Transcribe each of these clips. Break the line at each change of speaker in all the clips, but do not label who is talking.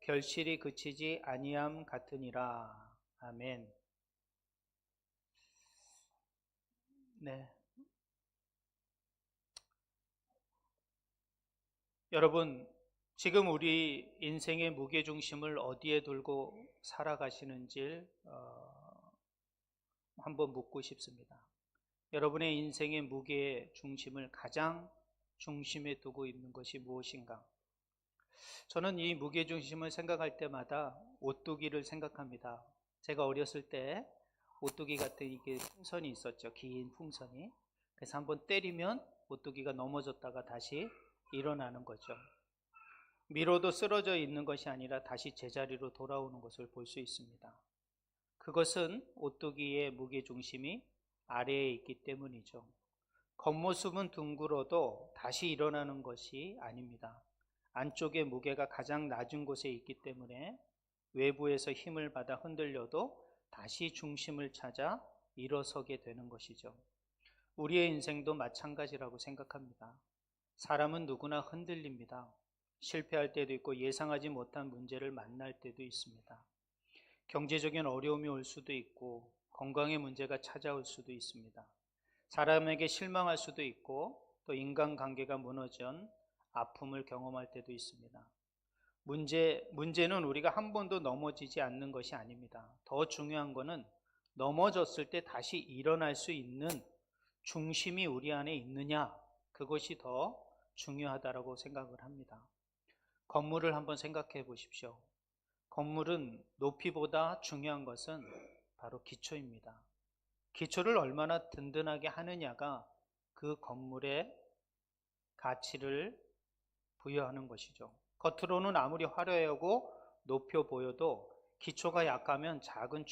결실이 그치지 아니함 같으니라. 아멘. 네. 여러분, 지금 우리 인생의 무게중심을 어디에 두고 살아가시는지 한번 묻고 싶습니다. 여러분의 인생의 무게의 중심을 가장 중심에 두고 있는 것이 무엇인가? 저는 이 무게중심을 생각할 때마다 오뚜기를 생각합니다. 제가 어렸을 때 오뚜기 같은 이게 풍선이 있었죠. 긴 풍선이. 그래서 한번 때리면 오뚜기가 넘어졌다가 다시 일어나는 거죠. 미로도 쓰러져 있는 것이 아니라 다시 제자리로 돌아오는 것을 볼 수 있습니다. 그것은 오뚜기의 무게중심이 아래에 있기 때문이죠. 겉모습은 둥글어도 다시 일어나는 것이 아닙니다. 안쪽의 무게가 가장 낮은 곳에 있기 때문에 외부에서 힘을 받아 흔들려도 다시 중심을 찾아 일어서게 되는 것이죠. 우리의 인생도 마찬가지라고 생각합니다. 사람은 누구나 흔들립니다. 실패할 때도 있고 예상하지 못한 문제를 만날 때도 있습니다. 경제적인 어려움이 올 수도 있고 건강의 문제가 찾아올 수도 있습니다. 사람에게 실망할 수도 있고 또 인간관계가 무너진 아픔을 경험할 때도 있습니다. 문제는 우리가 한 번도 넘어지지 않는 것이 아닙니다. 더 중요한 것은 넘어졌을 때 다시 일어날 수 있는 중심이 우리 안에 있느냐, 그것이 더 중요하다고 생각을 합니다. 건물을 한번 생각해 보십시오. 건물은 높이보다 중요한 것은 바로 기초입니다. 기초를 얼마나 든든하게 하느냐가 그 건물의 가치를 부여하는 것이죠. 겉으로는 아무리 화려하고 높여 보여도 기초가 약하면 작은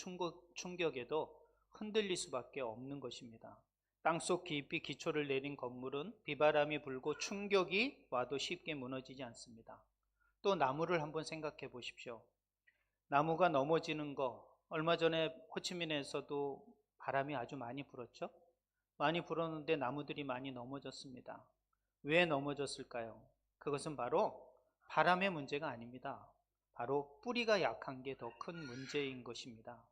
충격에도 흔들릴 수밖에 없는 것입니다. 땅속 깊이 기초를 내린 건물은 비바람이 불고 충격이 와도 쉽게 무너지지 않습니다. 또 나무를 한번 생각해 보십시오. 나무가 넘어지는 거, 얼마 전에 호치민에서도 바람이 아주 많이 불었죠? 많이 불었는데 나무들이 많이 넘어졌습니다. 왜 넘어졌을까요? 그것은 바로 바람의 문제가 아닙니다. 바로 뿌리가 약한 게 더 큰 문제인 것입니다.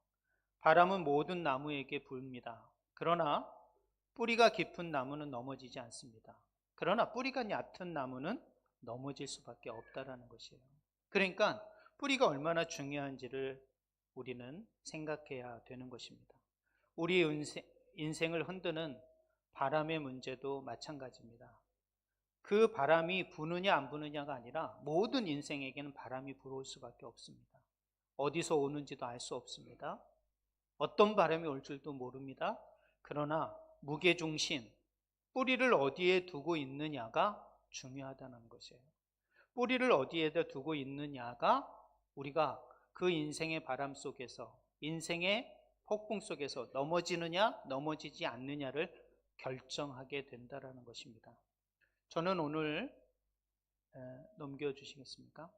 바람은 모든 나무에게 불입니다. 그러나 뿌리가 깊은 나무는 넘어지지 않습니다. 그러나 뿌리가 얕은 나무는 넘어질 수밖에 없다는 것이에요. 그러니까 뿌리가 얼마나 중요한지를 우리는 생각해야 되는 것입니다. 우리 인생을 흔드는 바람의 문제도 마찬가지입니다. 그 바람이 부느냐 안 부느냐가 아니라 모든 인생에게는 바람이 불어올 수밖에 없습니다. 어디서 오는지도 알 수 없습니다. 어떤 바람이 올 줄도 모릅니다. 그러나 무게중심, 뿌리를 어디에 두고 있느냐가 중요하다는 것이에요. 뿌리를 어디에다 두고 있느냐가 우리가 그 인생의 바람 속에서, 인생의 폭풍 속에서 넘어지느냐 넘어지지 않느냐를 결정하게 된다는 것입니다. 저는 오늘 넘겨주시겠습니까?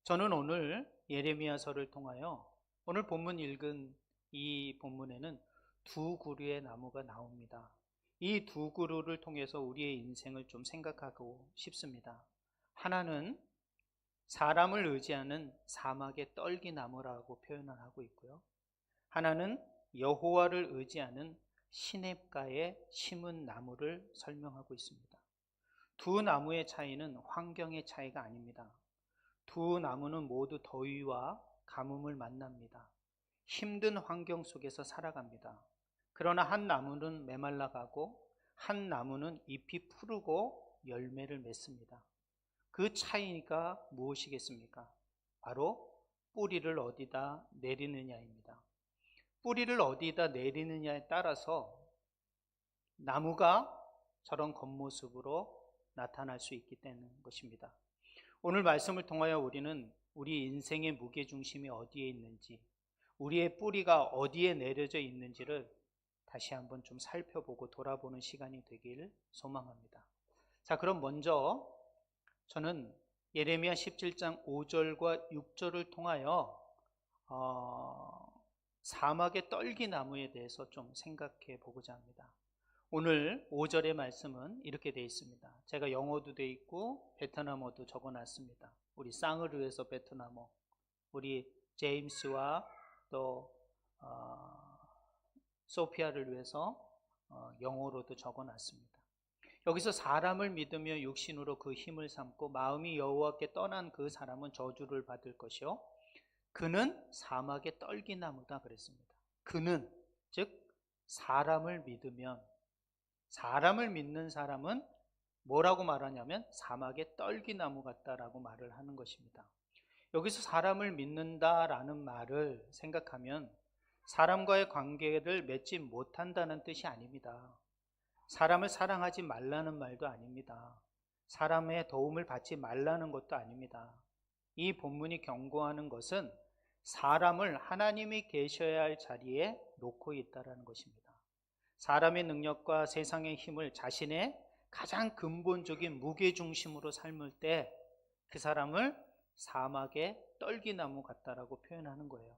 저는 오늘 예레미야서를 통하여 오늘 본문 읽은 이 본문에는 두 그루의 나무가 나옵니다. 이 두 그루를 통해서 우리의 인생을 좀 생각하고 싶습니다. 하나는 사람을 의지하는 사막의 떨기나무라고 표현을 하고 있고요. 하나는 여호와를 의지하는 시냇가에 심은 나무를 설명하고 있습니다. 두 나무의 차이는 환경의 차이가 아닙니다. 두 나무는 모두 더위와 가뭄을 만납니다. 힘든 환경 속에서 살아갑니다. 그러나 한 나무는 메말라가고 한 나무는 잎이 푸르고 열매를 맺습니다. 그 차이가 무엇이겠습니까? 바로 뿌리를 어디다 내리느냐입니다. 뿌리를 어디다 내리느냐에 따라서 나무가 저런 겉모습으로 나타날 수 있기 때문인 것입니다. 오늘 말씀을 통하여 우리는 우리 인생의 무게중심이 어디에 있는지, 우리의 뿌리가 어디에 내려져 있는지를 다시 한번 좀 살펴보고 돌아보는 시간이 되길 소망합니다. 자, 그럼 먼저 저는 예레미야 17장 5절과 6절을 통하여 사막의 떨기나무에 대해서 좀 생각해 보고자 합니다. 오늘 5절의 말씀은 이렇게 되어 있습니다. 제가 영어도 되어 있고 베트남어도 적어놨습니다. 우리 쌍을 위해서 베트남어, 우리 제임스와 또 소피아를 위해서 영어로도 적어놨습니다. 여기서 사람을 믿으며 육신으로 그 힘을 삼고 마음이 여호와께 떠난 그 사람은 저주를 받을 것이요 그는 사막의 떨기나무다 그랬습니다. 그는 즉 사람을 믿는 사람은 뭐라고 말하냐면 사막의 떨기나무 같다라고 말을 하는 것입니다. 여기서 사람을 믿는다라는 말을 생각하면 사람과의 관계를 맺지 못한다는 뜻이 아닙니다. 사람을 사랑하지 말라는 말도 아닙니다. 사람의 도움을 받지 말라는 것도 아닙니다. 이 본문이 경고하는 것은 사람을 하나님이 계셔야 할 자리에 놓고 있다는 것입니다. 사람의 능력과 세상의 힘을 자신의 가장 근본적인 무게중심으로 삶을 때 그 사람을 사막의 떨기나무 같다라고 표현하는 거예요.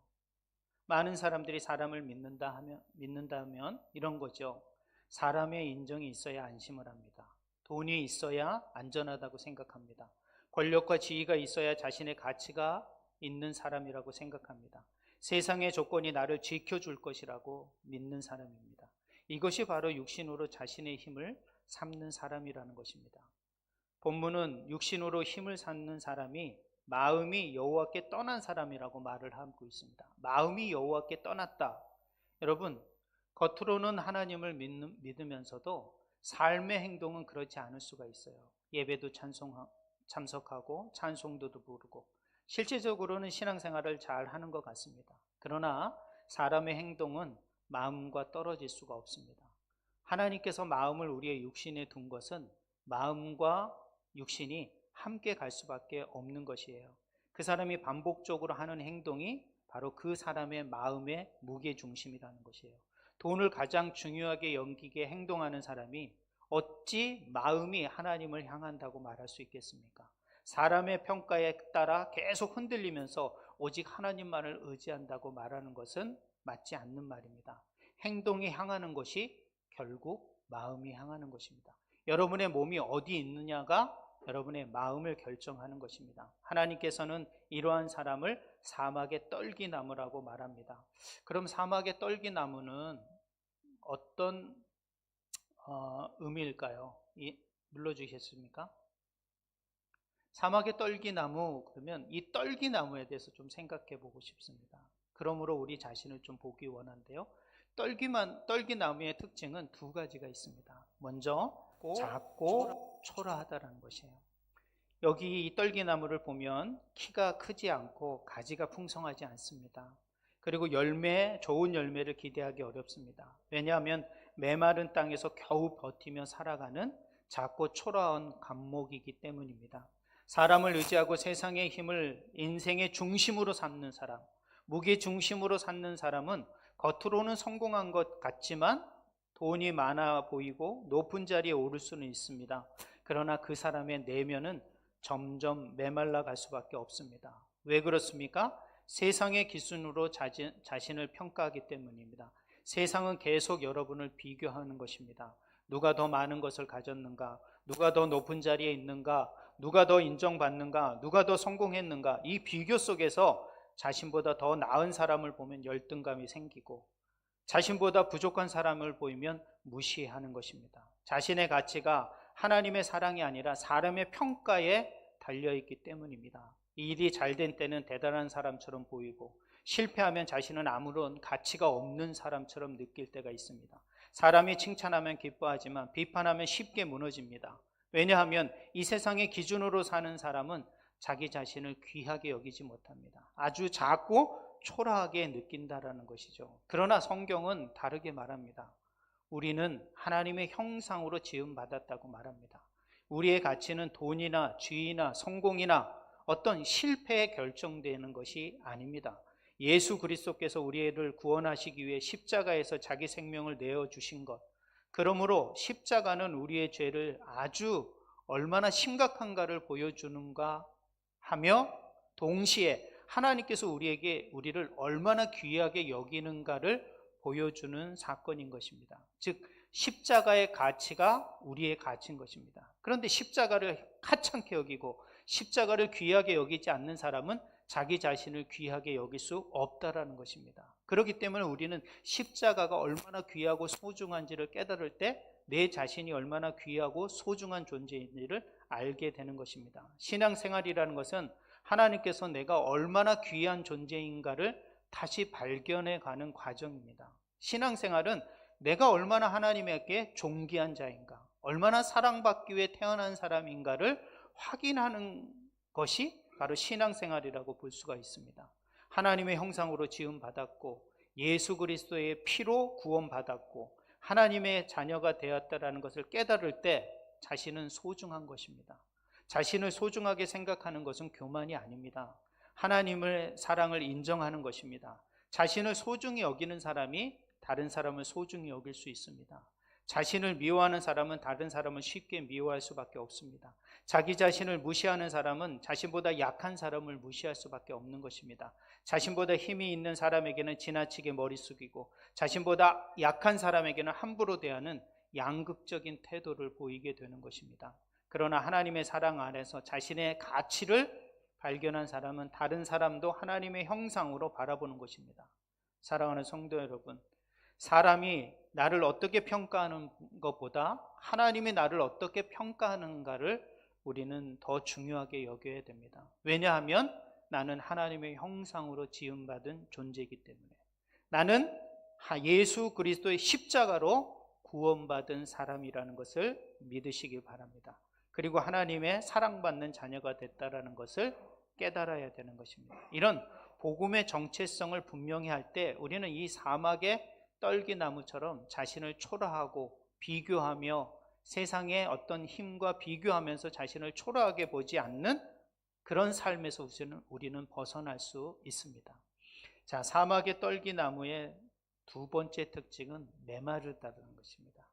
많은 사람들이 사람을 믿는다면 이런 거죠. 사람의 인정이 있어야 안심을 합니다. 돈이 있어야 안전하다고 생각합니다. 권력과 지위가 있어야 자신의 가치가 있는 사람이라고 생각합니다. 세상의 조건이 나를 지켜줄 것이라고 믿는 사람입니다. 이것이 바로 육신으로 자신의 힘을 삼는 사람이라는 것입니다. 본문은 육신으로 힘을 삼는 사람이 마음이 여호와께 떠난 사람이라고 말을 하고 있습니다. 마음이 여호와께 떠났다. 여러분, 겉으로는 하나님을 믿으면서도 삶의 행동은 그렇지 않을 수가 있어요. 예배도 참석하고 찬송도도 부르고 실제적으로는 신앙생활을 잘 하는 것 같습니다. 그러나 사람의 행동은 마음과 떨어질 수가 없습니다. 하나님께서 마음을 우리의 육신에 둔 것은 마음과 육신이 함께 갈 수밖에 없는 것이에요. 그 사람이 반복적으로 하는 행동이 바로 그 사람의 마음의 무게중심이라는 것이에요. 돈을 가장 중요하게 여기게 행동하는 사람이 어찌 마음이 하나님을 향한다고 말할 수 있겠습니까? 사람의 평가에 따라 계속 흔들리면서 오직 하나님만을 의지한다고 말하는 것은 맞지 않는 말입니다. 행동이 향하는 것이 결국 마음이 향하는 것입니다. 여러분의 몸이 어디 있느냐가 여러분의 마음을 결정하는 것입니다. 하나님께서는 이러한 사람을 사막의 떨기나무라고 말합니다. 그럼 사막의 떨기나무는 어떤 의미일까요? 눌러주시겠습니까? 사막의 떨기나무, 그러면 이 떨기나무에 대해서 좀 생각해 보고 싶습니다. 그러므로 우리 자신을 좀 보기 원한데요. 떨기나무의 특징은 두 가지가 있습니다. 먼저 작고 초라하다는 것이에요. 여기 이 떨기나무를 보면 키가 크지 않고 가지가 풍성하지 않습니다. 그리고 좋은 열매를 기대하기 어렵습니다. 왜냐하면 메마른 땅에서 겨우 버티며 살아가는 작고 초라한 감목이기 때문입니다. 사람을 의지하고 세상의 힘을 인생의 중심으로 삼는 사람, 무게 중심으로 삼는 사람은 겉으로는 성공한 것 같지만 돈이 많아 보이고 높은 자리에 오를 수는 있습니다. 그러나 그 사람의 내면은 점점 메말라 갈 수밖에 없습니다. 왜 그렇습니까? 세상의 기준으로 자신을 평가하기 때문입니다. 세상은 계속 여러분을 비교하는 것입니다. 누가 더 많은 것을 가졌는가? 누가 더 높은 자리에 있는가? 누가 더 인정받는가? 누가 더 성공했는가? 이 비교 속에서 자신보다 더 나은 사람을 보면 열등감이 생기고 자신보다 부족한 사람을 보이면 무시하는 것입니다. 자신의 가치가 하나님의 사랑이 아니라 사람의 평가에 달려있기 때문입니다. 일이 잘 된 때는 대단한 사람처럼 보이고 실패하면 자신은 아무런 가치가 없는 사람처럼 느낄 때가 있습니다. 사람이 칭찬하면 기뻐하지만 비판하면 쉽게 무너집니다. 왜냐하면 이 세상의 기준으로 사는 사람은 자기 자신을 귀하게 여기지 못합니다. 아주 작고 초라하게 느낀다라는 것이죠. 그러나 성경은 다르게 말합니다. 우리는 하나님의 형상으로 지음받았다고 말합니다. 우리의 가치는 돈이나 지위나 성공이나 어떤 실패에 결정되는 것이 아닙니다. 예수 그리스도께서 우리를 구원하시기 위해 십자가에서 자기 생명을 내어주신 것, 그러므로 십자가는 우리의 죄를 아주 얼마나 심각한가를 보여주는가 하며 동시에 하나님께서 우리를 얼마나 귀하게 여기는가를 보여주는 사건인 것입니다. 즉 십자가의 가치가 우리의 가치인 것입니다. 그런데 십자가를 하찮게 여기고 십자가를 귀하게 여기지 않는 사람은 자기 자신을 귀하게 여길 수 없다라는 것입니다. 그렇기 때문에 우리는 십자가가 얼마나 귀하고 소중한지를 깨달을 때 내 자신이 얼마나 귀하고 소중한 존재인지를 알게 되는 것입니다. 신앙생활이라는 것은 하나님께서 내가 얼마나 귀한 존재인가를 다시 발견해 가는 과정입니다. 신앙생활은 내가 얼마나 하나님에게 존귀한 자인가, 얼마나 사랑받기 위해 태어난 사람인가를 확인하는 것이 바로 신앙생활이라고 볼 수가 있습니다. 하나님의 형상으로 지음받았고 예수 그리스도의 피로 구원받았고 하나님의 자녀가 되었다라는 것을 깨달을 때 자신은 소중한 것입니다. 자신을 소중하게 생각하는 것은 교만이 아닙니다. 하나님의 사랑을 인정하는 것입니다. 자신을 소중히 여기는 사람이 다른 사람을 소중히 여길 수 있습니다. 자신을 미워하는 사람은 다른 사람을 쉽게 미워할 수밖에 없습니다. 자기 자신을 무시하는 사람은 자신보다 약한 사람을 무시할 수밖에 없는 것입니다. 자신보다 힘이 있는 사람에게는 지나치게 머리 숙이고 자신보다 약한 사람에게는 함부로 대하는 양극적인 태도를 보이게 되는 것입니다. 그러나 하나님의 사랑 안에서 자신의 가치를 발견한 사람은 다른 사람도 하나님의 형상으로 바라보는 것입니다. 사랑하는 성도 여러분, 사람이 나를 어떻게 평가하는 것보다 하나님이 나를 어떻게 평가하는가를 우리는 더 중요하게 여겨야 됩니다. 왜냐하면 나는 하나님의 형상으로 지음받은 존재이기 때문에, 나는 예수 그리스도의 십자가로 구원받은 사람이라는 것을 믿으시기 바랍니다. 그리고 하나님의 사랑받는 자녀가 됐다라는 것을 깨달아야 되는 것입니다. 이런 복음의 정체성을 분명히 할 때 우리는 이 사막의 떨기나무처럼 자신을 초라하고 비교하며 세상의 어떤 힘과 비교하면서 자신을 초라하게 보지 않는 그런 삶에서 우리는 벗어날 수 있습니다. 자, 사막의 떨기나무의 두 번째 특징은 메마르다는 것입니다.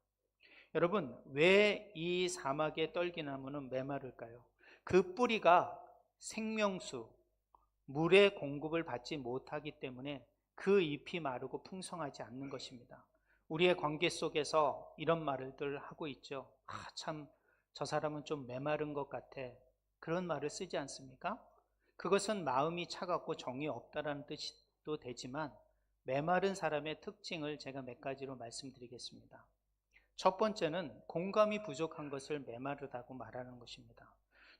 여러분, 왜 이 사막의 떨기나무는 메마를까요? 그 뿌리가 생명수, 물의 공급을 받지 못하기 때문에 그 잎이 마르고 풍성하지 않는 것입니다. 우리의 관계 속에서 이런 말들 하고 있죠. 참 저 사람은 좀 메마른 것 같아. 그런 말을 쓰지 않습니까? 그것은 마음이 차갑고 정이 없다라는 뜻도 되지만 메마른 사람의 특징을 제가 몇 가지로 말씀드리겠습니다. 첫 번째는 공감이 부족한 것을 메마르다고 말하는 것입니다.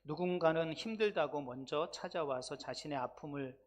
누군가는 힘들다고 먼저 찾아와서 자신의 아픔을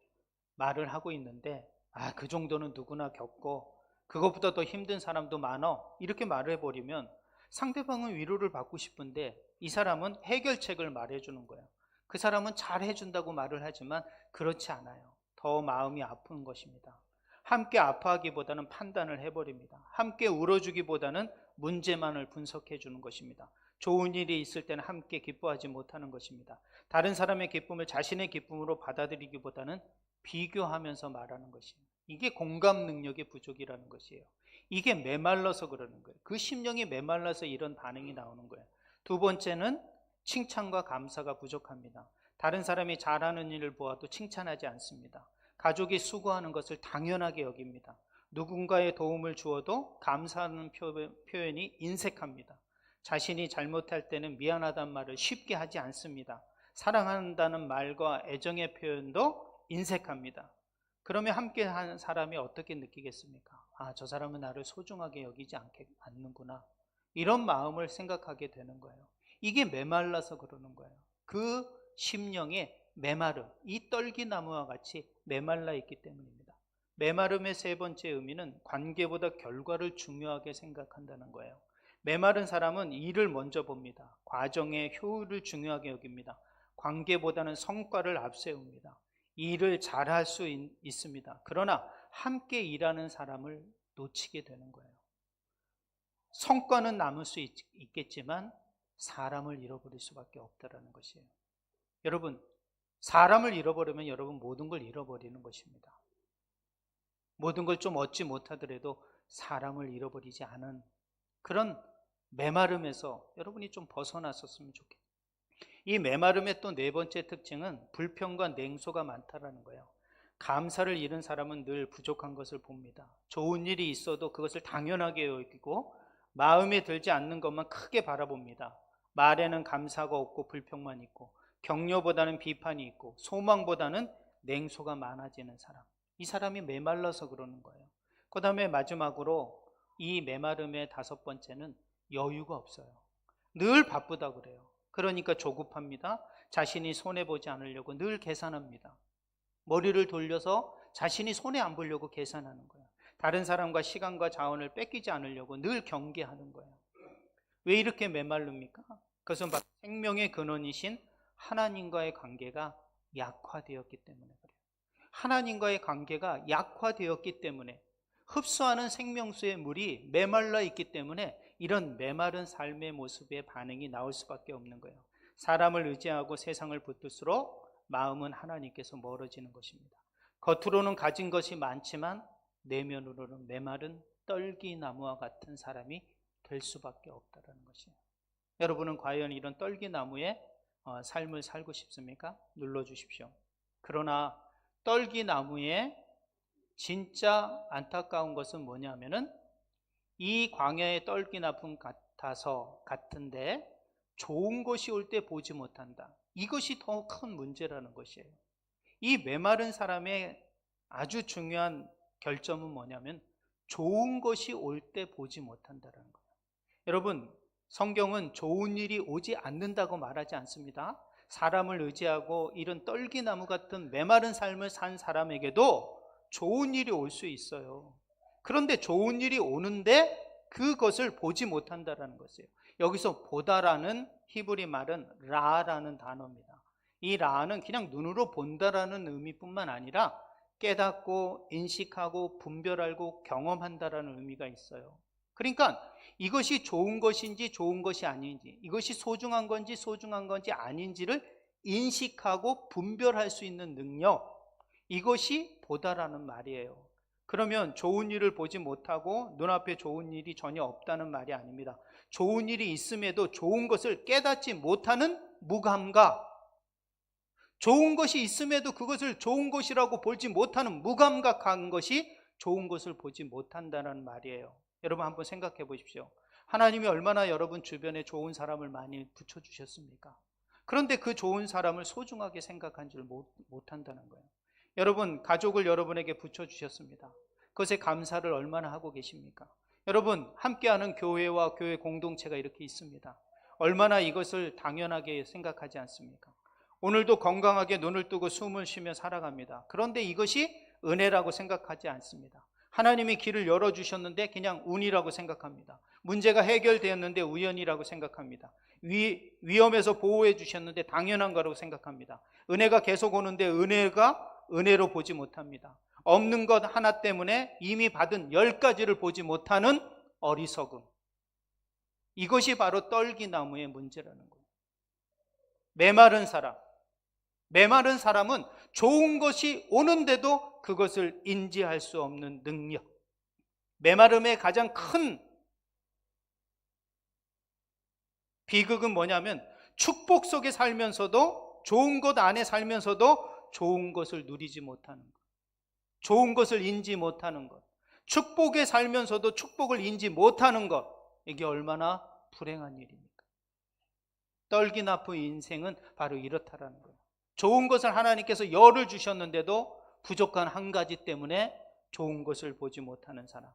말을 하고 있는데 그 정도는 누구나 겪고 그것보다 더 힘든 사람도 많어, 이렇게 말을 해버리면 상대방은 위로를 받고 싶은데 이 사람은 해결책을 말해주는 거예요. 그 사람은 잘 해준다고 말을 하지만 그렇지 않아요. 더 마음이 아픈 것입니다. 함께 아파하기보다는 판단을 해버립니다. 함께 울어주기보다는 문제만을 분석해 주는 것입니다. 좋은 일이 있을 때는 함께 기뻐하지 못하는 것입니다. 다른 사람의 기쁨을 자신의 기쁨으로 받아들이기보다는 비교하면서 말하는 것이에요. 이게 공감 능력의 부족이라는 것이에요. 이게 메말라서 그러는 거예요. 그 심령이 메말라서 이런 반응이 나오는 거예요. 두 번째는 칭찬과 감사가 부족합니다. 다른 사람이 잘하는 일을 보아도 칭찬하지 않습니다. 가족이 수고하는 것을 당연하게 여깁니다. 누군가의 도움을 주어도 감사하는 표현이 인색합니다. 자신이 잘못할 때는 미안하다는 말을 쉽게 하지 않습니다. 사랑한다는 말과 애정의 표현도 인색합니다. 그러면 함께 하는 사람이 어떻게 느끼겠습니까? 저 사람은 나를 소중하게 여기지 않는구나. 이런 마음을 생각하게 되는 거예요. 이게 메말라서 그러는 거예요. 그 심령에 메마름, 이 떨기나무와 같이 메말라 있기 때문입니다. 메마름의 세 번째 의미는 관계보다 결과를 중요하게 생각한다는 거예요. 메마른 사람은 일을 먼저 봅니다. 과정의 효율을 중요하게 여깁니다. 관계보다는 성과를 앞세웁니다. 일을 잘할 수 있습니다. 그러나 함께 일하는 사람을 놓치게 되는 거예요. 성과는 남을 수 있겠지만 사람을 잃어버릴 수밖에 없다는 것이에요. 여러분, 사람을 잃어버리면 여러분 모든 걸 잃어버리는 것입니다. 모든 걸 좀 얻지 못하더라도 사람을 잃어버리지 않은 그런 메마름에서 여러분이 좀 벗어났었으면 좋겠어요. 이 메마름의 또 네 번째 특징은 불평과 냉소가 많다라는 거예요. 감사를 잃은 사람은 늘 부족한 것을 봅니다. 좋은 일이 있어도 그것을 당연하게 여기고 마음에 들지 않는 것만 크게 바라봅니다. 말에는 감사가 없고 불평만 있고 격려보다는 비판이 있고 소망보다는 냉소가 많아지는 사람. 이 사람이 메말라서 그러는 거예요. 그 다음에 마지막으로 이 메마름의 다섯 번째는 여유가 없어요. 늘 바쁘다 그래요. 그러니까 조급합니다. 자신이 손해보지 않으려고 늘 계산합니다. 머리를 돌려서 자신이 손해 안 보려고 계산하는 거예요. 다른 사람과 시간과 자원을 뺏기지 않으려고 늘 경계하는 거예요. 왜 이렇게 메말릅니까? 그것은 바로 생명의 근원이신 하나님과의 관계가 약화되었기 때문에 그래요. 하나님과의 관계가 약화되었기 때문에 흡수하는 생명수의 물이 메말라 있기 때문에 이런 메마른 삶의 모습의 반응이 나올 수밖에 없는 거예요. 사람을 의지하고 세상을 붙들수록 마음은 하나님께서 멀어지는 것입니다. 겉으로는 가진 것이 많지만 내면으로는 메마른 떨기나무와 같은 사람이 될 수밖에 없다는 것이에요. 여러분은 과연 이런 떨기나무의 삶을 살고 싶습니까? 눌러주십시오. 그러나 떨기나무의 진짜 안타까운 것은 뭐냐면은 이 광야의 떨기나무 같은데 좋은 것이 올 때 보지 못한다. 이것이 더 큰 문제라는 것이에요. 이 메마른 사람의 아주 중요한 결점은 뭐냐면 좋은 것이 올 때 보지 못한다는 거예요. 여러분, 성경은 좋은 일이 오지 않는다고 말하지 않습니다. 사람을 의지하고 이런 떨기나무 같은 메마른 삶을 산 사람에게도 좋은 일이 올 수 있어요. 그런데 좋은 일이 오는데 그것을 보지 못한다는 것이에요. 여기서 보다라는 히브리 말은 라라는 단어입니다. 이 라는 그냥 눈으로 본다라는 의미뿐만 아니라 깨닫고 인식하고 분별하고 경험한다라는 의미가 있어요. 그러니까 이것이 좋은 것인지 좋은 것이 아닌지, 이것이 소중한 건지 소중한 건지 아닌지를 인식하고 분별할 수 있는 능력, 이것이 보다라는 말이에요. 그러면 좋은 일을 보지 못하고 눈앞에 좋은 일이 전혀 없다는 말이 아닙니다. 좋은 일이 있음에도 좋은 것을 깨닫지 못하는 무감각, 좋은 것이 있음에도 그것을 좋은 것이라고 보지 못하는 무감각한 것이 좋은 것을 보지 못한다는 말이에요. 여러분 한번 생각해 보십시오. 하나님이 얼마나 여러분 주변에 좋은 사람을 많이 붙여주셨습니까? 그런데 그 좋은 사람을 소중하게 생각한 줄 못한다는 거예요. 여러분, 가족을 여러분에게 붙여주셨습니다. 그것에 감사를 얼마나 하고 계십니까? 여러분, 함께하는 교회와 교회 공동체가 이렇게 있습니다. 얼마나 이것을 당연하게 생각하지 않습니까? 오늘도 건강하게 눈을 뜨고 숨을 쉬며 살아갑니다. 그런데 이것이 은혜라고 생각하지 않습니다. 하나님이 길을 열어주셨는데 그냥 운이라고 생각합니다. 문제가 해결되었는데 우연이라고 생각합니다. 위험에서 보호해 주셨는데 당연한 거라고 생각합니다. 은혜가 계속 오는데 은혜로 보지 못합니다. 없는 것 하나 때문에 이미 받은 10가지를 보지 못하는 어리석음. 이것이 바로 떨기나무의 문제라는 거예요. 메마른 사람은 좋은 것이 오는데도 그것을 인지할 수 없는 능력. 메마름의 가장 큰 비극은 뭐냐면 축복 속에 살면서도 좋은 것 안에 살면서도 좋은 것을 누리지 못하는 것, 좋은 것을 인지 못하는 것, 축복에 살면서도 축복을 인지 못하는 것, 이게 얼마나 불행한 일입니까? 떨기나무 인생은 바로 이렇다라는 거예요. 좋은 것을 하나님께서 열을 주셨는데도 부족한 한 가지 때문에 좋은 것을 보지 못하는 사람,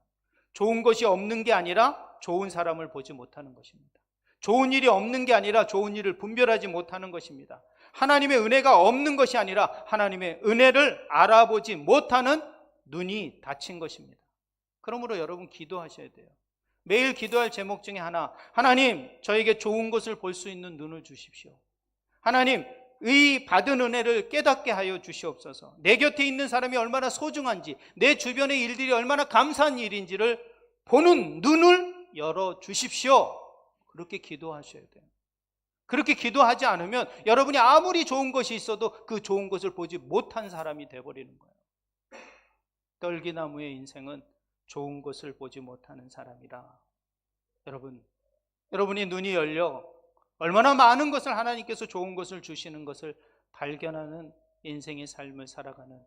좋은 것이 없는 게 아니라 좋은 사람을 보지 못하는 것입니다. 좋은 일이 없는 게 아니라 좋은 일을 분별하지 못하는 것입니다. 하나님의 은혜가 없는 것이 아니라 하나님의 은혜를 알아보지 못하는 눈이 닫힌 것입니다. 그러므로 여러분 기도하셔야 돼요. 매일 기도할 제목 중에 하나님, 저에게 좋은 것을 볼 수 있는 눈을 주십시오. 하나님, 이 받은 은혜를 깨닫게 하여 주시옵소서. 내 곁에 있는 사람이 얼마나 소중한지, 내 주변의 일들이 얼마나 감사한 일인지를 보는 눈을 열어 주십시오. 그렇게 기도하셔야 돼요. 그렇게 기도하지 않으면 여러분이 아무리 좋은 것이 있어도 그 좋은 것을 보지 못한 사람이 되어버리는 거예요. 떨기나무의 인생은 좋은 것을 보지 못하는 사람이라. 여러분이 눈이 열려 얼마나 많은 것을 하나님께서 좋은 것을 주시는 것을 발견하는 인생의 삶을 살아가는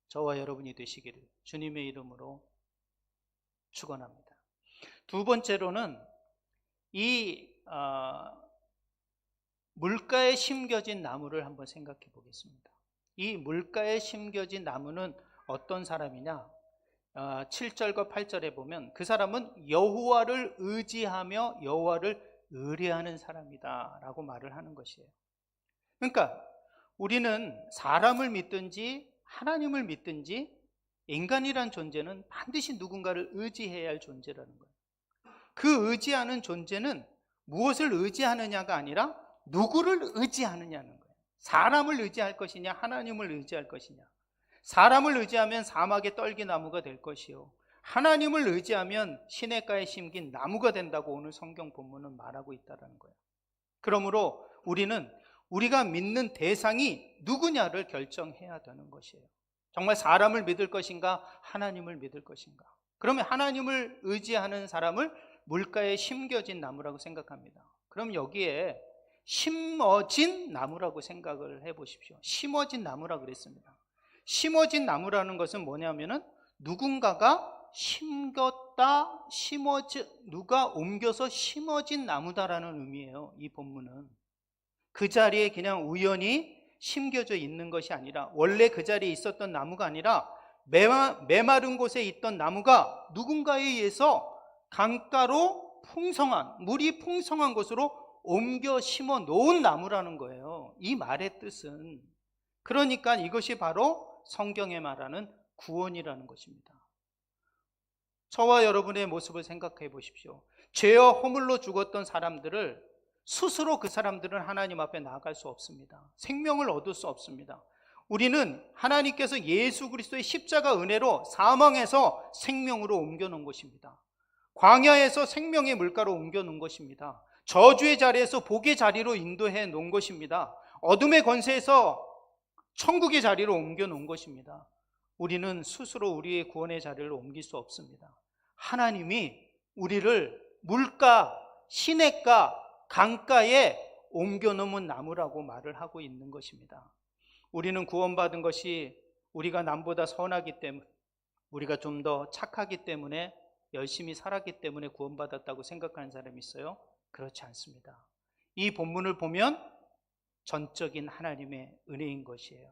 저와 여러분이 되시기를 주님의 이름으로 축원합니다. 두 번째로는 이 물가에 심겨진 나무를 한번 생각해 보겠습니다. 이 물가에 심겨진 나무는 어떤 사람이냐? 7절과 8절에 보면 그 사람은 여호와를 의지하며 여호와를 의뢰하는 사람이다 라고 말을 하는 것이에요. 그러니까 우리는 사람을 믿든지 하나님을 믿든지 인간이란 존재는 반드시 누군가를 의지해야 할 존재라는 거예요. 그 의지하는 존재는 무엇을 의지하느냐가 아니라 누구를 의지하느냐는 거예요. 사람을 의지할 것이냐 하나님을 의지할 것이냐. 사람을 의지하면 사막의 떨기나무가 될 것이요, 하나님을 의지하면 시냇가에 심긴 나무가 된다고 오늘 성경 본문은 말하고 있다는 거예요. 그러므로 우리는 우리가 믿는 대상이 누구냐를 결정해야 되는 것이에요. 정말 사람을 믿을 것인가 하나님을 믿을 것인가. 그러면 하나님을 의지하는 사람을 물가에 심겨진 나무라고 생각합니다. 그럼 여기에 심어진 나무라고 생각을 해보십시오. 심어진 나무라고 그랬습니다. 심어진 나무라는 것은 뭐냐면은 누군가가 심겼다, 누가 옮겨서 심어진 나무다라는 의미예요. 이 본문은 그 자리에 그냥 우연히 심겨져 있는 것이 아니라, 원래 그 자리에 있었던 나무가 아니라 메마른 곳에 있던 나무가 누군가에 의해서 강가로 물이 풍성한 곳으로 옮겨 심어 놓은 나무라는 거예요. 이 말의 뜻은, 그러니까 이것이 바로 성경에 말하는 구원이라는 것입니다. 저와 여러분의 모습을 생각해 보십시오. 죄와 허물로 죽었던 사람들을 스스로 그 사람들은 하나님 앞에 나아갈 수 없습니다. 생명을 얻을 수 없습니다. 우리는 하나님께서 예수 그리스도의 십자가 은혜로 사망에서 생명으로 옮겨 놓은 것입니다. 광야에서 생명의 물가로 옮겨 놓은 것입니다. 저주의 자리에서 복의 자리로 인도해 놓은 것입니다. 어둠의 권세에서 천국의 자리로 옮겨 놓은 것입니다. 우리는 스스로 우리의 구원의 자리를 옮길 수 없습니다. 하나님이 우리를 물가, 시냇가, 강가에 옮겨 놓은 나무라고 말을 하고 있는 것입니다. 우리는 구원받은 것이 우리가 남보다 선하기 때문에, 우리가 좀 더 착하기 때문에, 열심히 살았기 때문에 구원받았다고 생각하는 사람이 있어요? 그렇지 않습니다. 이 본문을 보면 전적인 하나님의 은혜인 것이에요.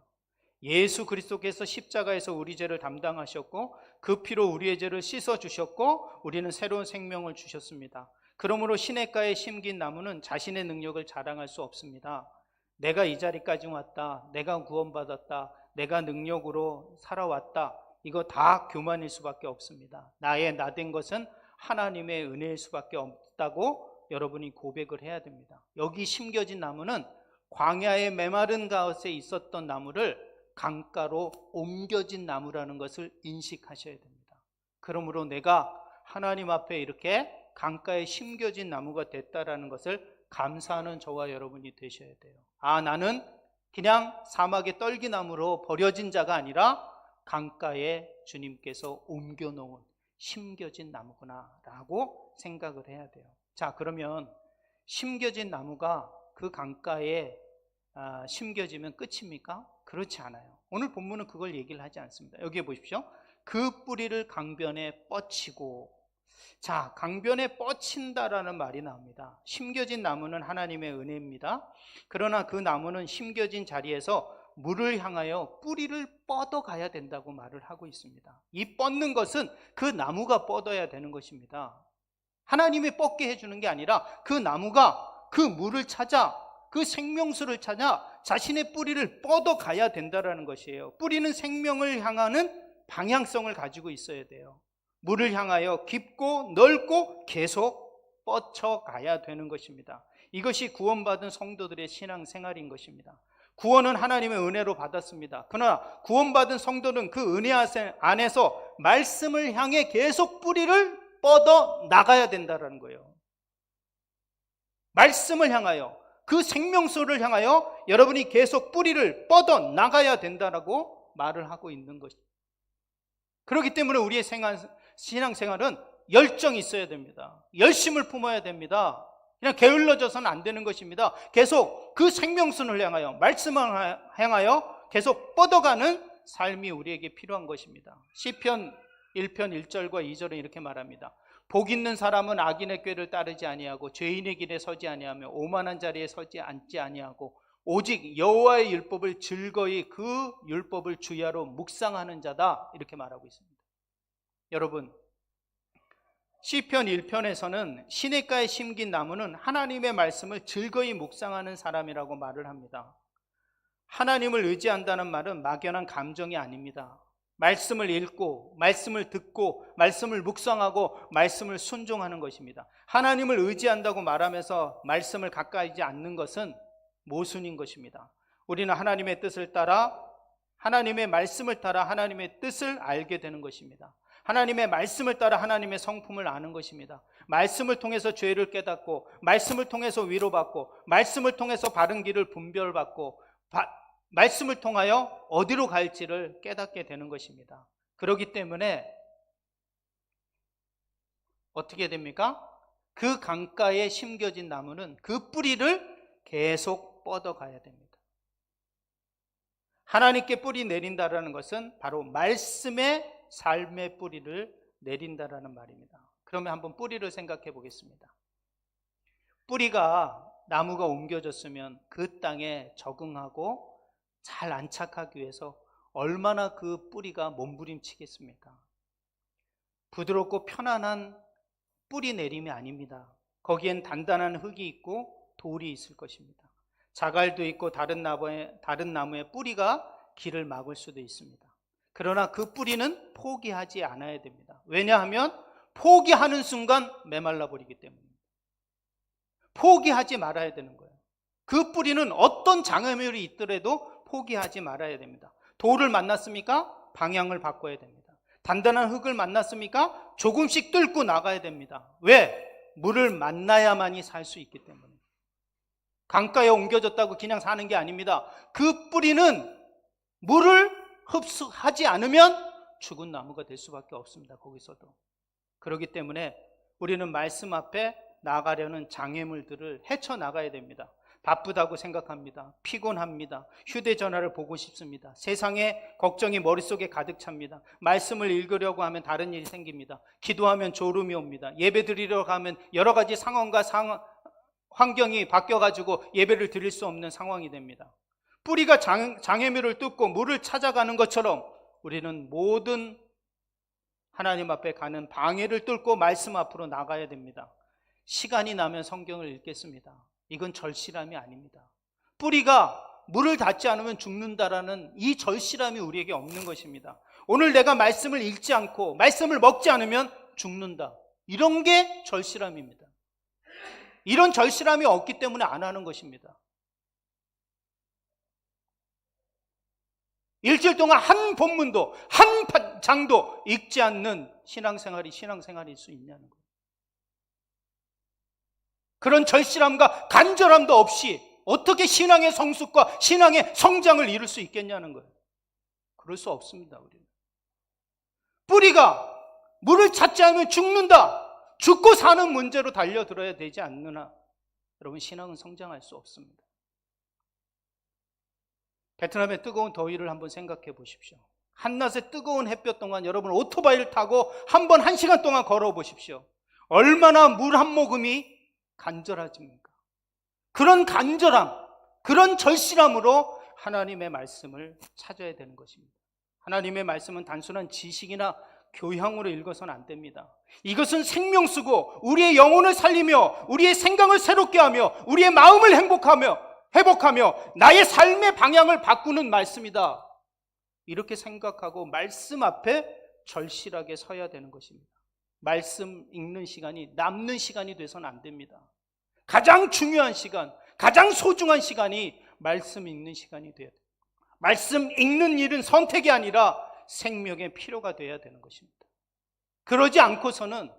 예수 그리스도께서 십자가에서 우리 죄를 담당하셨고 그 피로 우리의 죄를 씻어주셨고 우리는 새로운 생명을 주셨습니다. 그러므로 시냇가에 심긴 나무는 자신의 능력을 자랑할 수 없습니다. 내가 이 자리까지 왔다, 내가 구원받았다, 내가 능력으로 살아왔다, 이거 다 교만일 수밖에 없습니다. 나의 나된 것은 하나님의 은혜일 수밖에 없다고 여러분이 고백을 해야 됩니다. 여기 심겨진 나무는 광야의 메마른 가운데 있었던 나무를 강가로 옮겨진 나무라는 것을 인식하셔야 됩니다. 그러므로 내가 하나님 앞에 이렇게 강가에 심겨진 나무가 됐다라는 것을 감사하는 저와 여러분이 되셔야 돼요. 나는 그냥 사막의 떨기나무로 버려진 자가 아니라 강가에 주님께서 옮겨놓은 심겨진 나무구나 라고 생각을 해야 돼요. 자, 그러면 심겨진 나무가 그 강가에 심겨지면 끝입니까? 그렇지 않아요. 오늘 본문은 그걸 얘기를 하지 않습니다. 여기에 보십시오. 그 뿌리를 강변에 뻗치고, 자, 강변에 뻗친다라는 말이 나옵니다. 심겨진 나무는 하나님의 은혜입니다. 그러나 그 나무는 심겨진 자리에서 물을 향하여 뿌리를 뻗어가야 된다고 말을 하고 있습니다. 이 뻗는 것은 그 나무가 뻗어야 되는 것입니다. 하나님이 뻗게 해주는 게 아니라 그 나무가 그 물을 찾아, 그 생명수를 찾아 자신의 뿌리를 뻗어가야 된다는 것이에요. 뿌리는 생명을 향하는 방향성을 가지고 있어야 돼요. 물을 향하여 깊고 넓고 계속 뻗쳐가야 되는 것입니다. 이것이 구원받은 성도들의 신앙생활인 것입니다. 구원은 하나님의 은혜로 받았습니다. 그러나 구원받은 성도는 그 은혜 안에서 말씀을 향해 계속 뿌리를 뻗어 나가야 된다는 거예요. 말씀을 향하여, 그 생명수를 향하여 여러분이 계속 뿌리를 뻗어 나가야 된다라고 말을 하고 있는 것입니다. 그렇기 때문에 우리의 신앙생활은 열정이 있어야 됩니다. 열심을 품어야 됩니다. 그냥 게을러져서는 안 되는 것입니다. 계속 그 생명수를 향하여, 말씀을 향하여 계속 뻗어가는 삶이 우리에게 필요한 것입니다. 시편 1편 1절과 2절은 이렇게 말합니다. 복 있는 사람은 악인의 꾀를 따르지 아니하고 죄인의 길에 서지 아니하며 오만한 자리에 서지 앉지 아니하고 오직 여호와의 율법을 즐거이 그 율법을 주야로 묵상하는 자다, 이렇게 말하고 있습니다. 여러분, 시편 1편에서는 시냇가에 심긴 나무는 하나님의 말씀을 즐거이 묵상하는 사람이라고 말을 합니다. 하나님을 의지한다는 말은 막연한 감정이 아닙니다. 말씀을 읽고 말씀을 듣고 말씀을 묵상하고 말씀을 순종하는 것입니다. 하나님을 의지한다고 말하면서 말씀을 가까이지 않는 것은 모순인 것입니다. 우리는 하나님의 뜻을 따라, 하나님의 말씀을 따라 하나님의 뜻을 알게 되는 것입니다. 하나님의 말씀을 따라 하나님의 성품을 아는 것입니다. 말씀을 통해서 죄를 깨닫고, 말씀을 통해서 위로받고, 말씀을 통해서 바른 길을 분별받고, 말씀을 통하여 어디로 갈지를 깨닫게 되는 것입니다. 그렇기 때문에 어떻게 됩니까? 그 강가에 심겨진 나무는 그 뿌리를 계속 뻗어가야 됩니다. 하나님께 뿌리 내린다라는 것은 바로 말씀의 삶의 뿌리를 내린다라는 말입니다. 그러면 한번 뿌리를 생각해 보겠습니다. 뿌리가, 나무가 옮겨졌으면 그 땅에 적응하고 잘 안착하기 위해서 얼마나 그 뿌리가 몸부림치겠습니까? 부드럽고 편안한 뿌리 내림이 아닙니다. 거기엔 단단한 흙이 있고 돌이 있을 것입니다. 자갈도 있고 다른 나무의 뿌리가 길을 막을 수도 있습니다. 그러나 그 뿌리는 포기하지 않아야 됩니다. 왜냐하면 포기하는 순간 메말라 버리기 때문입니다. 포기하지 말아야 되는 거예요. 그 뿌리는 어떤 장애물이 있더라도 포기하지 말아야 됩니다. 돌을 만났습니까? 방향을 바꿔야 됩니다. 단단한 흙을 만났습니까? 조금씩 뚫고 나가야 됩니다. 왜? 물을 만나야만이 살 수 있기 때문에. 강가에 옮겨졌다고 그냥 사는 게 아닙니다. 그 뿌리는 물을 흡수하지 않으면 죽은 나무가 될 수밖에 없습니다. 거기서도. 그렇기 때문에 우리는 말씀 앞에 나가려는 장애물들을 헤쳐나가야 됩니다. 바쁘다고 생각합니다. 피곤합니다. 휴대전화를 보고 싶습니다. 세상에 걱정이 머릿속에 가득 찹니다. 말씀을 읽으려고 하면 다른 일이 생깁니다. 기도하면 졸음이 옵니다. 예배 드리려고 하면 여러 가지 상황과 환경이 바뀌어가지고 예배를 드릴 수 없는 상황이 됩니다. 뿌리가 장애물을 뚫고 물을 찾아가는 것처럼 우리는 모든 하나님 앞에 가는 방해를 뚫고 말씀 앞으로 나가야 됩니다. 시간이 나면 성경을 읽겠습니다. 이건 절실함이 아닙니다. 뿌리가 물을 닿지 않으면 죽는다라는 이 절실함이 우리에게 없는 것입니다. 오늘 내가 말씀을 읽지 않고 말씀을 먹지 않으면 죽는다. 이런 게 절실함입니다. 이런 절실함이 없기 때문에 안 하는 것입니다. 일주일 동안 한 본문도 한 장도 읽지 않는 신앙생활일 수 있냐는 거예요. 그런 절실함과 간절함도 없이 어떻게 신앙의 성숙과 신앙의 성장을 이룰 수 있겠냐는 거예요. 그럴 수 없습니다. 우리는. 뿌리가 물을 찾지 않으면 죽는다. 죽고 사는 문제로 달려들어야 되지 않느냐. 여러분, 신앙은 성장할 수 없습니다. 베트남의 뜨거운 더위를 한번 생각해 보십시오. 한낮의 뜨거운 햇볕 동안 여러분 오토바이를 타고 한번 1시간 동안 걸어 보십시오. 얼마나 물 한 모금이 간절하십니까? 그런 간절함, 그런 절실함으로 하나님의 말씀을 찾아야 되는 것입니다. 하나님의 말씀은 단순한 지식이나 교양으로 읽어서는 안 됩니다. 이것은 생명수고 우리의 영혼을 살리며 우리의 생각을 새롭게 하며 우리의 마음을 회복하며 나의 삶의 방향을 바꾸는 말씀이다. 이렇게 생각하고 말씀 앞에 절실하게 서야 되는 것입니다. 말씀 읽는 시간이 남는 시간이 돼서는 안 됩니다. 가장 중요한 시간, 가장 소중한 시간이 말씀 읽는 시간이 돼야 돼요. 말씀 읽는 일은 선택이 아니라 생명의 필요가 돼야 되는 것입니다. 그러지 않고서는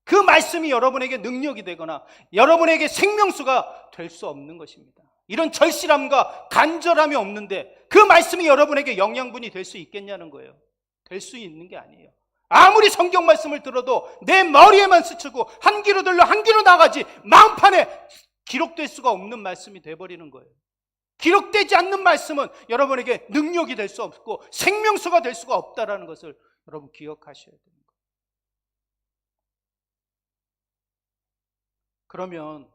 그 말씀이 여러분에게 능력이 되거나 여러분에게 생명수가 될 수 없는 것입니다. 이런 절실함과 간절함이 없는데 그 말씀이 여러분에게 영양분이 될 수 있겠냐는 거예요. 될 수 있는 게 아니에요. 아무리 성경 말씀을 들어도 내 머리에만 스치고 한 귀로 들려 한 귀로 나가지 마음판에 기록될 수가 없는 말씀이 돼버리는 거예요. 기록되지 않는 말씀은 여러분에게 능력이 될 수 없고 생명수가 될 수가 없다는 것을 여러분 기억하셔야 됩니다. 그러면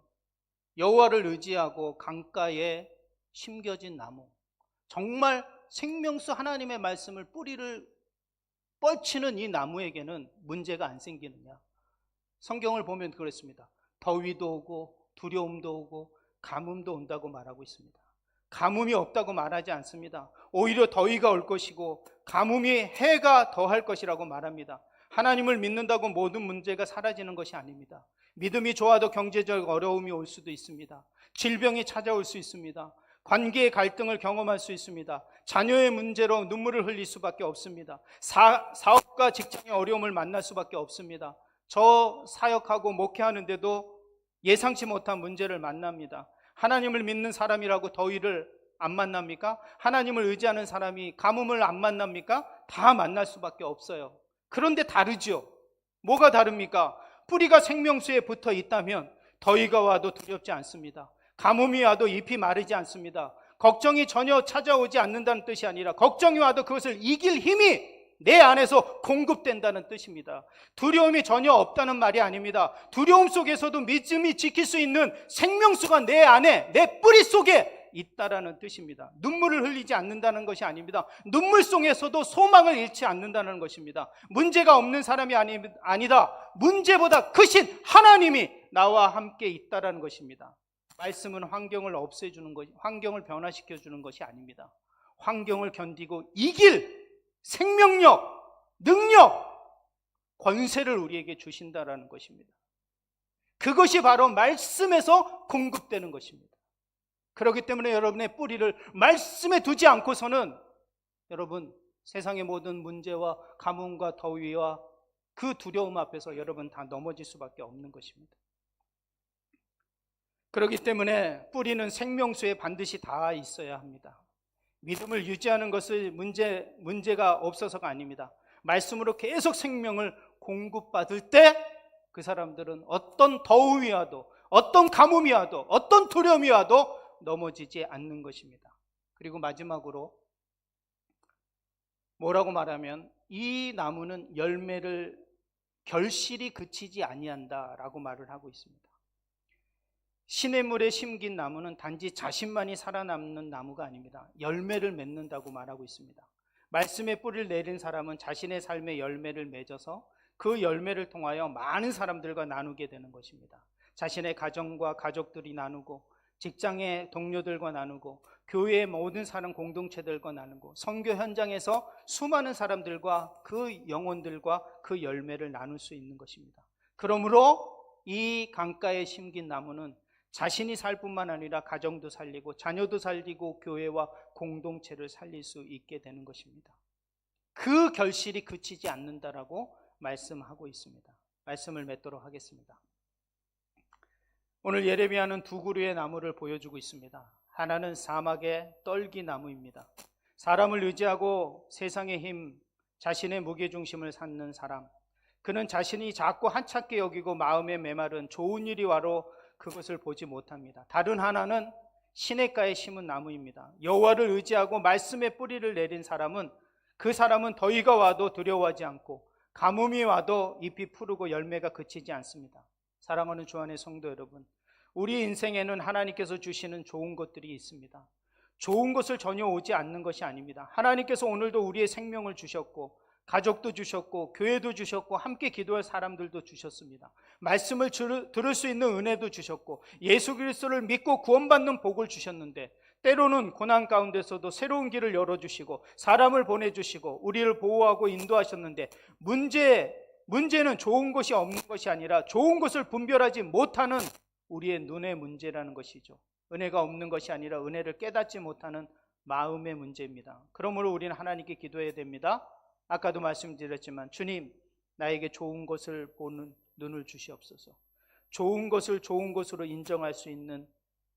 여호와를 의지하고 강가에 심겨진 나무, 정말 생명수 하나님의 말씀을 뿌리를 뻗치는 이 나무에게는 문제가 안 생기느냐? 성경을 보면 그렇습니다. 더위도 오고 두려움도 오고 가뭄도 온다고 말하고 있습니다. 가뭄이 없다고 말하지 않습니다. 오히려 더위가 올 것이고 가뭄이 해가 더할 것이라고 말합니다. 하나님을 믿는다고 모든 문제가 사라지는 것이 아닙니다. 믿음이 좋아도 경제적 어려움이 올 수도 있습니다. 질병이 찾아올 수 있습니다. 관계의 갈등을 경험할 수 있습니다. 자녀의 문제로 눈물을 흘릴 수밖에 없습니다. 사업과 직장의 어려움을 만날 수밖에 없습니다. 저 사역하고 목회하는데도 예상치 못한 문제를 만납니다. 하나님을 믿는 사람이라고 더위를 안 만납니까? 하나님을 의지하는 사람이 가뭄을 안 만납니까? 다 만날 수밖에 없어요. 그런데 다르죠. 뭐가 다릅니까? 뿌리가 생명수에 붙어 있다면 더위가 와도 두렵지 않습니다. 가뭄이 와도 잎이 마르지 않습니다. 걱정이 전혀 찾아오지 않는다는 뜻이 아니라 걱정이 와도 그것을 이길 힘이 내 안에서 공급된다는 뜻입니다. 두려움이 전혀 없다는 말이 아닙니다. 두려움 속에서도 믿음이 지킬 수 있는 생명수가 내 안에, 내 뿌리 속에 있다라는 뜻입니다. 눈물을 흘리지 않는다는 것이 아닙니다. 눈물 속에서도 소망을 잃지 않는다는 것입니다. 문제가 없는 사람이 아니다. 문제보다 크신 하나님이 나와 함께 있다라는 것입니다. 말씀은 환경을 없애주는 것, 환경을 변화시켜주는 것이 아닙니다. 환경을 견디고 이길 생명력, 능력, 권세를 우리에게 주신다라는 것입니다. 그것이 바로 말씀에서 공급되는 것입니다. 그렇기 때문에 여러분의 뿌리를 말씀에 두지 않고서는 여러분 세상의 모든 문제와 가뭄과 더위와 그 두려움 앞에서 여러분 다 넘어질 수밖에 없는 것입니다. 그렇기 때문에 뿌리는 생명수에 반드시 닿아 있어야 합니다. 믿음을 유지하는 것은 문제가 없어서가 아닙니다. 말씀으로 계속 생명을 공급받을 때 그 사람들은 어떤 더움이 와도 어떤 가뭄이 와도 어떤 두려움이 와도 넘어지지 않는 것입니다. 그리고 마지막으로 뭐라고 말하면 이 나무는 열매를 결실이 그치지 아니한다라고 말을 하고 있습니다. 시냇물에 심긴 나무는 단지 자신만이 살아남는 나무가 아닙니다. 열매를 맺는다고 말하고 있습니다. 말씀에 뿌리를 내린 사람은 자신의 삶의 열매를 맺어서 그 열매를 통하여 많은 사람들과 나누게 되는 것입니다. 자신의 가정과 가족들이 나누고 직장의 동료들과 나누고 교회의 모든 사람 공동체들과 나누고 선교 현장에서 수많은 사람들과 그 영혼들과 그 열매를 나눌 수 있는 것입니다. 그러므로 이 강가에 심긴 나무는 자신이 살 뿐만 아니라 가정도 살리고 자녀도 살리고 교회와 공동체를 살릴 수 있게 되는 것입니다. 그 결실이 그치지 않는다라고 말씀하고 있습니다. 말씀을 맺도록 하겠습니다. 오늘 예레미야는 두 그루의 나무를 보여주고 있습니다. 하나는 사막의 떨기나무입니다. 사람을 의지하고 세상의 힘, 자신의 무게중심을 삼는 사람, 그는 자신이 작고 한찮게 여기고 마음에 메마른 좋은 일이 와로 그것을 보지 못합니다. 다른 하나는 시냇가에 심은 나무입니다. 여호와를 의지하고 말씀의 뿌리를 내린 사람은 그 사람은 더위가 와도 두려워하지 않고 가뭄이 와도 잎이 푸르고 열매가 그치지 않습니다. 사랑하는 주 안의 성도 여러분, 우리 인생에는 하나님께서 주시는 좋은 것들이 있습니다. 좋은 것을 전혀 오지 않는 것이 아닙니다. 하나님께서 오늘도 우리의 생명을 주셨고 가족도 주셨고 교회도 주셨고 함께 기도할 사람들도 주셨습니다. 말씀을 들을 수 있는 은혜도 주셨고 예수 그리스도를 믿고 구원받는 복을 주셨는데 때로는 고난 가운데서도 새로운 길을 열어주시고 사람을 보내주시고 우리를 보호하고 인도하셨는데 문제는 좋은 것이 없는 것이 아니라 좋은 것을 분별하지 못하는 우리의 눈의 문제라는 것이죠. 은혜가 없는 것이 아니라 은혜를 깨닫지 못하는 마음의 문제입니다. 그러므로 우리는 하나님께 기도해야 됩니다. 아까도 말씀드렸지만 주님, 나에게 좋은 것을 보는 눈을 주시옵소서. 좋은 것을 좋은 것으로 인정할 수 있는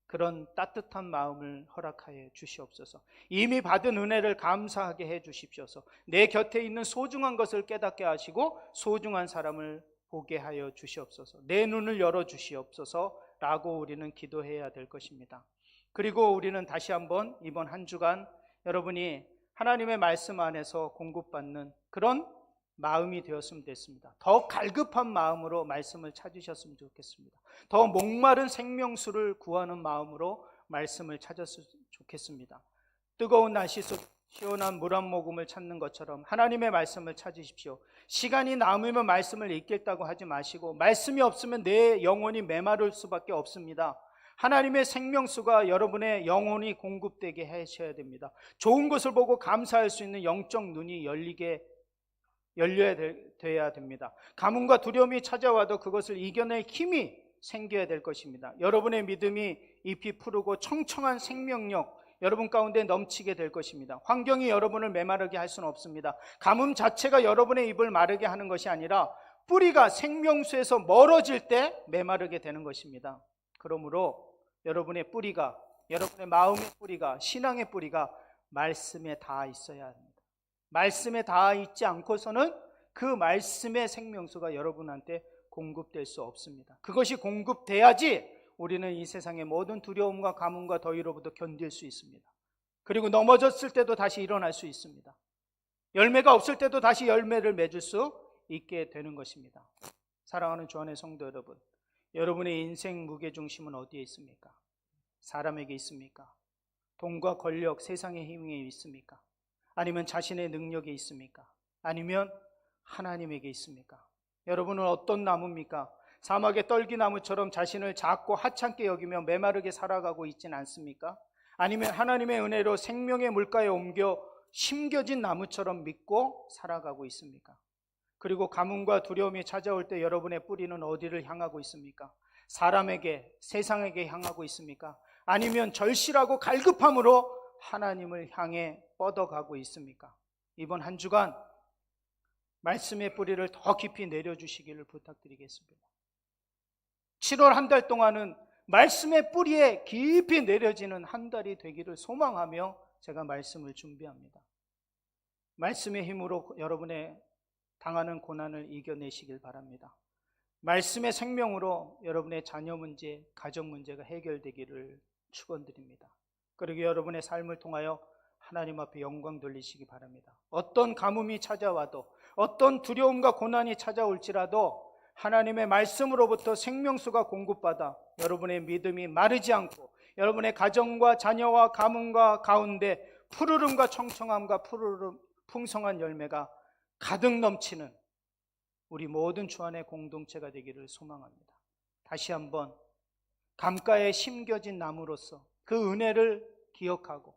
그런 따뜻한 마음을 허락하여 주시옵소서. 이미 받은 은혜를 감사하게 해 주십시오서. 내 곁에 있는 소중한 것을 깨닫게 하시고 소중한 사람을 보게 하여 주시옵소서. 내 눈을 열어 주시옵소서 라고 우리는 기도해야 될 것입니다. 그리고 우리는 다시 한번 이번 한 주간 여러분이 하나님의 말씀 안에서 공급받는 그런 마음이 되었으면 됐습니다. 더 갈급한 마음으로 말씀을 찾으셨으면 좋겠습니다. 더 목마른 생명수를 구하는 마음으로 말씀을 찾았으면 좋겠습니다. 뜨거운 날씨 속 시원한 물 한 모금을 찾는 것처럼 하나님의 말씀을 찾으십시오. 시간이 남으면 말씀을 읽겠다고 하지 마시고, 말씀이 없으면 내 영혼이 메마를 수밖에 없습니다. 하나님의 생명수가 여러분의 영혼이 공급되게 하셔야 됩니다. 좋은 것을 보고 감사할 수 있는 영적 눈이 열려야 돼야 됩니다. 가뭄과 두려움이 찾아와도 그것을 이겨낼 힘이 생겨야 될 것입니다. 여러분의 믿음이 잎이 푸르고 청청한 생명력 여러분 가운데 넘치게 될 것입니다. 환경이 여러분을 메마르게 할 수는 없습니다. 가뭄 자체가 여러분의 입을 마르게 하는 것이 아니라 뿌리가 생명수에서 멀어질 때 메마르게 되는 것입니다. 그러므로 여러분의 뿌리가, 여러분의 마음의 뿌리가, 신앙의 뿌리가 말씀에 닿아 있어야 합니다. 말씀에 닿아 있지 않고서는 그 말씀의 생명수가 여러분한테 공급될 수 없습니다. 그것이 공급돼야지 우리는 이 세상의 모든 두려움과 가뭄과 더위로부터 견딜 수 있습니다. 그리고 넘어졌을 때도 다시 일어날 수 있습니다. 열매가 없을 때도 다시 열매를 맺을 수 있게 되는 것입니다. 사랑하는 주 안의 성도 여러분, 여러분의 인생 무게중심은 어디에 있습니까? 사람에게 있습니까? 돈과 권력, 세상의 힘에 있습니까? 아니면 자신의 능력에 있습니까? 아니면 하나님에게 있습니까? 여러분은 어떤 나무입니까? 사막의 떨기나무처럼 자신을 작고 하찮게 여기며 메마르게 살아가고 있지는 않습니까? 아니면 하나님의 은혜로 생명의 물가에 옮겨 심겨진 나무처럼 믿고 살아가고 있습니까? 그리고 가뭄과 두려움이 찾아올 때 여러분의 뿌리는 어디를 향하고 있습니까? 사람에게, 세상에게 향하고 있습니까? 아니면 절실하고 갈급함으로 하나님을 향해 뻗어가고 있습니까? 이번 한 주간 말씀의 뿌리를 더 깊이 내려주시기를 부탁드리겠습니다. 7월 한 달 동안은 말씀의 뿌리에 깊이 내려지는 한 달이 되기를 소망하며 제가 말씀을 준비합니다. 말씀의 힘으로 여러분의 당하는 고난을 이겨내시길 바랍니다. 말씀의 생명으로 여러분의 자녀 문제, 가정 문제가 해결되기를 축원드립니다. 그리고 여러분의 삶을 통하여 하나님 앞에 영광 돌리시기 바랍니다. 어떤 가뭄이 찾아와도, 어떤 두려움과 고난이 찾아올지라도 하나님의 말씀으로부터 생명수가 공급받아 여러분의 믿음이 마르지 않고 여러분의 가정과 자녀와 가문과 가운데 푸르름과 청청함과 풍성한 열매가 가득 넘치는 우리 모든 주 안의 공동체가 되기를 소망합니다. 다시 한번 강가에 심겨진 나무로서 그 은혜를 기억하고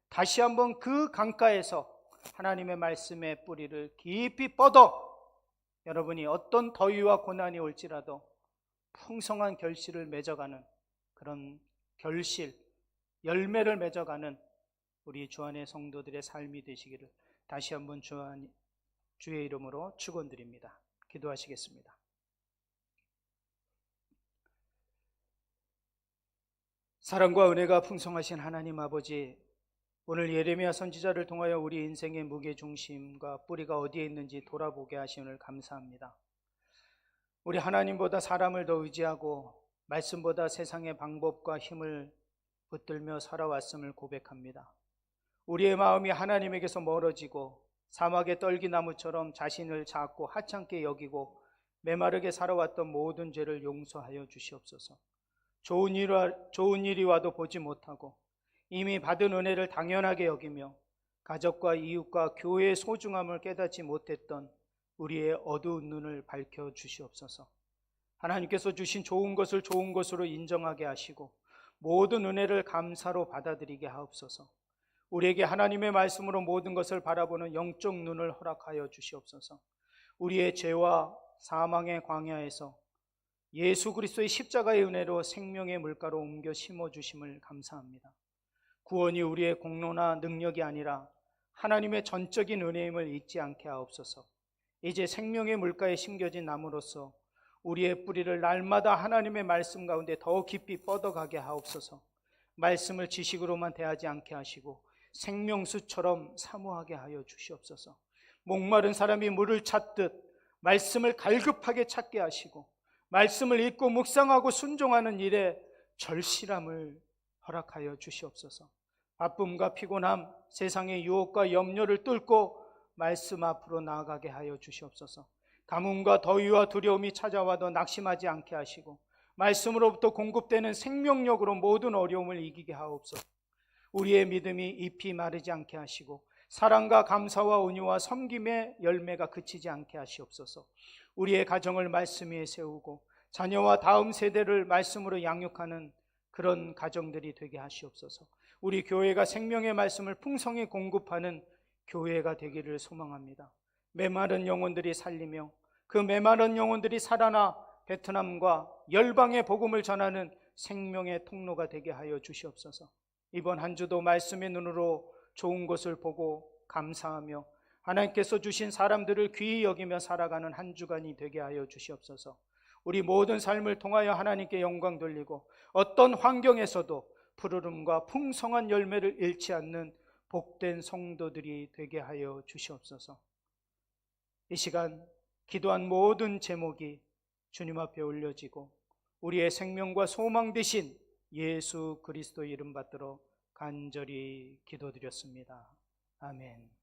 다시 한번 그 강가에서 하나님의 말씀의 뿌리를 깊이 뻗어 여러분이 어떤 더위와 고난이 올지라도 풍성한 결실을 맺어가는 그런 결실, 열매를 맺어가는 우리 주 안의 성도들의 삶이 되시기를 다시 한번 주의 이름으로 축원드립니다. 기도하시겠습니다. 사랑과 은혜가 풍성하신 하나님 아버지, 오늘 예레미야 선지자를 통하여 우리 인생의 무게중심과 뿌리가 어디에 있는지 돌아보게 하시오늘 감사합니다. 우리 하나님보다 사람을 더 의지하고 말씀보다 세상의 방법과 힘을 붙들며 살아왔음을 고백합니다. 우리의 마음이 하나님에게서 멀어지고 사막의 떨기나무처럼 자신을 작고 하찮게 여기고 메마르게 살아왔던 모든 죄를 용서하여 주시옵소서. 좋은 일이 와도 보지 못하고 이미 받은 은혜를 당연하게 여기며 가족과 이웃과 교회의 소중함을 깨닫지 못했던 우리의 어두운 눈을 밝혀 주시옵소서. 하나님께서 주신 좋은 것을 좋은 것으로 인정하게 하시고 모든 은혜를 감사로 받아들이게 하옵소서. 우리에게 하나님의 말씀으로 모든 것을 바라보는 영적 눈을 허락하여 주시옵소서. 우리의 죄와 사망의 광야에서 예수 그리스도의 십자가의 은혜로 생명의 물가로 옮겨 심어주심을 감사합니다. 구원이 우리의 공로나 능력이 아니라 하나님의 전적인 은혜임을 잊지 않게 하옵소서. 이제 생명의 물가에 심겨진 나무로서 우리의 뿌리를 날마다 하나님의 말씀 가운데 더 깊이 뻗어가게 하옵소서. 말씀을 지식으로만 대하지 않게 하시고 생명수처럼 사모하게 하여 주시옵소서. 목마른 사람이 물을 찾듯 말씀을 갈급하게 찾게 하시고 말씀을 읽고 묵상하고 순종하는 일에 절실함을 허락하여 주시옵소서. 바쁨과 피곤함, 세상의 유혹과 염려를 뚫고 말씀 앞으로 나아가게 하여 주시옵소서. 가뭄과 더위와 두려움이 찾아와도 낙심하지 않게 하시고 말씀으로부터 공급되는 생명력으로 모든 어려움을 이기게 하옵소서. 우리의 믿음이 잎이 마르지 않게 하시고 사랑과 감사와 은유와 섬김의 열매가 그치지 않게 하시옵소서. 우리의 가정을 말씀 위에 세우고 자녀와 다음 세대를 말씀으로 양육하는 그런 가정들이 되게 하시옵소서. 우리 교회가 생명의 말씀을 풍성히 공급하는 교회가 되기를 소망합니다. 메마른 영혼들이 살리며 그 메마른 영혼들이 살아나 베트남과 열방의 복음을 전하는 생명의 통로가 되게 하여 주시옵소서. 이번 한 주도 말씀의 눈으로 좋은 것을 보고 감사하며 하나님께서 주신 사람들을 귀히 여기며 살아가는 한 주간이 되게 하여 주시옵소서. 우리 모든 삶을 통하여 하나님께 영광 돌리고 어떤 환경에서도 푸르름과 풍성한 열매를 잃지 않는 복된 성도들이 되게 하여 주시옵소서. 이 시간 기도한 모든 제목이 주님 앞에 올려지고 우리의 생명과 소망 되신 예수 그리스도 이름 받들어 간절히 기도드렸습니다. 아멘.